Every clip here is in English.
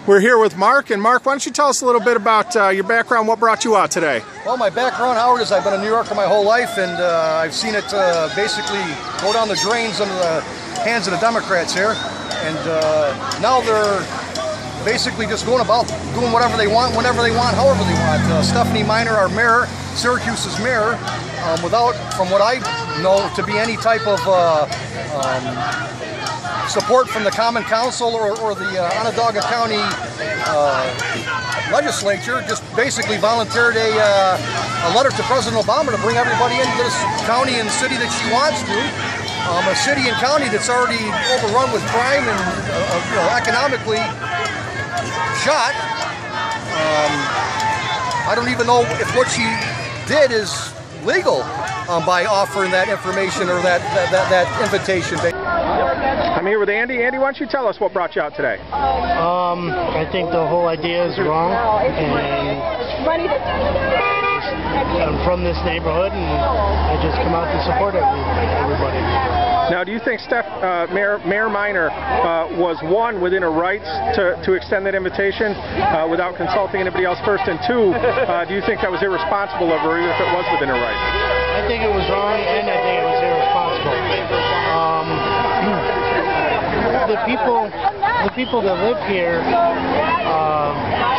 We're here with Mark, and Mark, why don't you tell us a little bit about your background, what brought you out today? Well, my background, Howard, is I've been in New York for my whole life, and I've seen it basically go down the drains under the hands of the Democrats here, and now they're basically just going about doing whatever they want, whenever they want, however they want. Stephanie Miner, our mayor, Syracuse's mayor, without, from what I know, to be any type of support from the Common Council or the Onondaga County legislature, just basically volunteered a letter to President Obama to bring everybody into this county and city that she wants to. A city and county that's already overrun with crime and economically shot. I don't even know if what she did is legal by offering that information or that invitation. I'm here with Andy. Andy, why don't you tell us what brought you out today? I think the whole idea is wrong, and I'm from this neighborhood, and I just come out to support everybody. Now, do you think Mayor Miner was, one, within her rights to extend that invitation without consulting anybody else first, and two, do you think that was irresponsible of her, even if it was within her rights? I think it was wrong, and I think it was irresponsible. The people that live here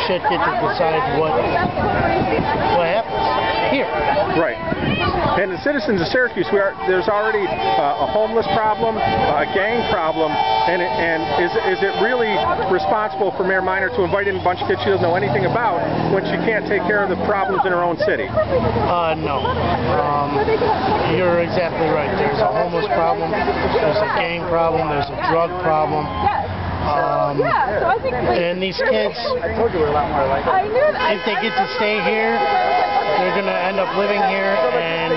should get to decide what happens here. Right. And the citizens of Syracuse, there's already a homeless problem, a gang problem, and is it really responsible for Mayor Miner to invite in a bunch of kids she doesn't know anything about when she can't take care of the problems in her own city? No. You're exactly right. There's a homeless problem, there's a gang problem, there's a drug problem. And these kids, if they get to stay here, they're going to end up living here, and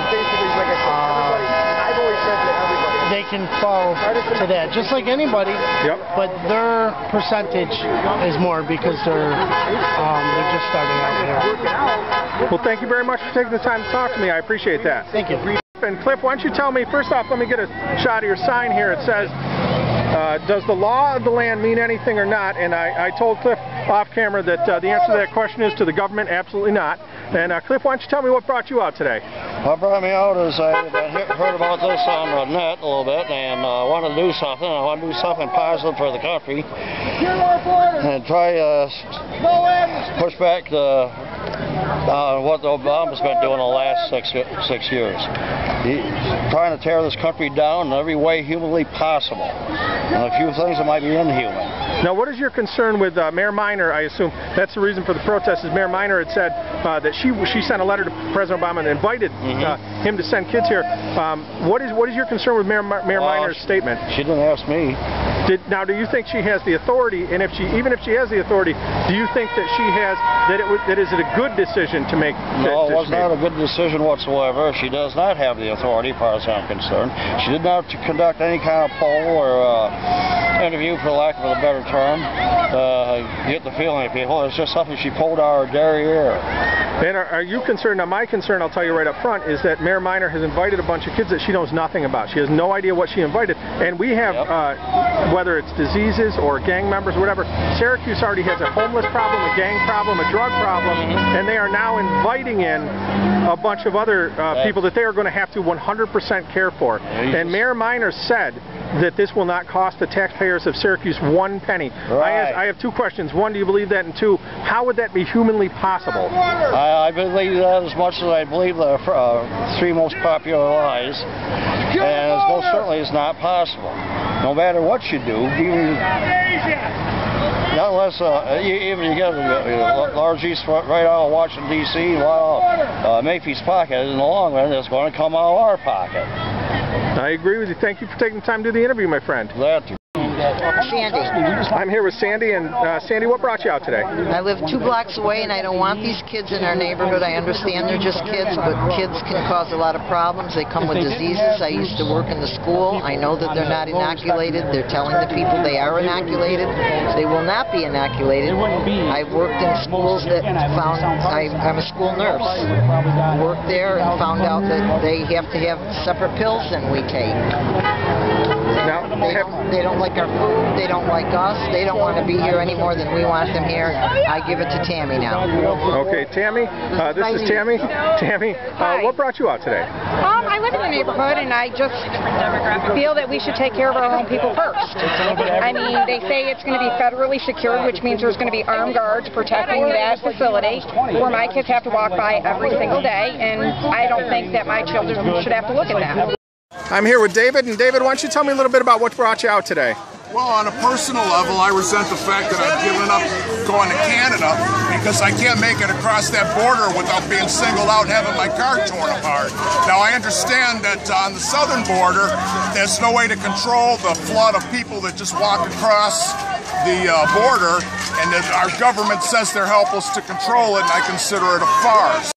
they can fall to that, just like anybody. Yep. But their percentage is more because they're just starting out here. Well, thank you very much for taking the time to talk to me. I appreciate that. Thank you. And Cliff, why don't you tell me, first off, let me get a shot of your sign here. It says, does the law of the land mean anything or not? And I told Cliff off camera that the answer to that question is to the government, absolutely not. And Cliff, why don't you tell me what brought you out today? What brought me out is I heard about this on the net a little bit, and I want to do something. I want to do something positive for the country and try push back what Obama's been doing the last six years. He's trying to tear this country down in every way humanly possible, and a few things that might be inhuman. Now, what is your concern with Mayor Miner? I assume that's the reason for the protest, is Mayor Miner had said that she sent a letter to President Obama and invited him to send kids here. What is your concern with Mayor Miner's statement? She didn't ask me. Now, do you think she has the authority? And even if she has the authority, do you think that she has that is it a good decision to make? No, it was not a good decision whatsoever. She does not have the authority, as far as I'm concerned. She did not conduct any kind of poll or interview, for lack of a better term, get the feeling of people. It's just something she pulled out of her derriere. And are you concerned? Now, my concern, I'll tell you right up front, is that Mayor Miner has invited a bunch of kids that she knows nothing about. She has no idea what she invited. And we have, whether it's diseases or gang members or whatever, Syracuse already has a homeless problem, a gang problem, a drug problem, and they are now inviting in a bunch of other people that they are going to have to 100% care for. And Mayor Miner said that this will not cost the taxpayers of Syracuse one penny. Right. I have two questions. One, do you believe that? And two, how would that be humanly possible? I believe that as much as I believe the three most popular lies, and it most certainly is not possible. No matter what you do, even not unless even you get a large East right out of Washington, D.C., while Mayfield's pocket, in the long run, it's going to come out of our pocket. I agree with you. Thank you for taking the time to do the interview, my friend. Glad to. Sandy. I'm here with Sandy, and Sandy, what brought you out today? I live 2 blocks away, and I don't want these kids in our neighborhood. I understand they're just kids, but kids can cause a lot of problems. They come with diseases. I used to work in the school. I know that they're not inoculated. They're telling the people they are inoculated. They will not be inoculated. I've worked in schools that found, I'm a school nurse. Worked there and found out that they have to have separate pills than we take. Now, they don't like our food. They don't like us. They don't want to be here any more than we want them here. I give it to Tammy now. Okay, Tammy. This is Tammy. Tammy, what brought you out today? I live in the neighborhood, and I just feel that we should take care of our own people first. I mean, they say it's going to be federally secured, which means there's going to be armed guards protecting that facility where my kids have to walk by every single day, and I don't think that my children should have to look at that. I'm here with David, and David, why don't you tell me a little bit about what brought you out today? Well, on a personal level, I resent the fact that I've given up going to Canada because I can't make it across that border without being singled out and having my car torn apart. Now, I understand that on the southern border, there's no way to control the flood of people that just walk across the border, and that our government says they're helpless to control it, and I consider it a farce.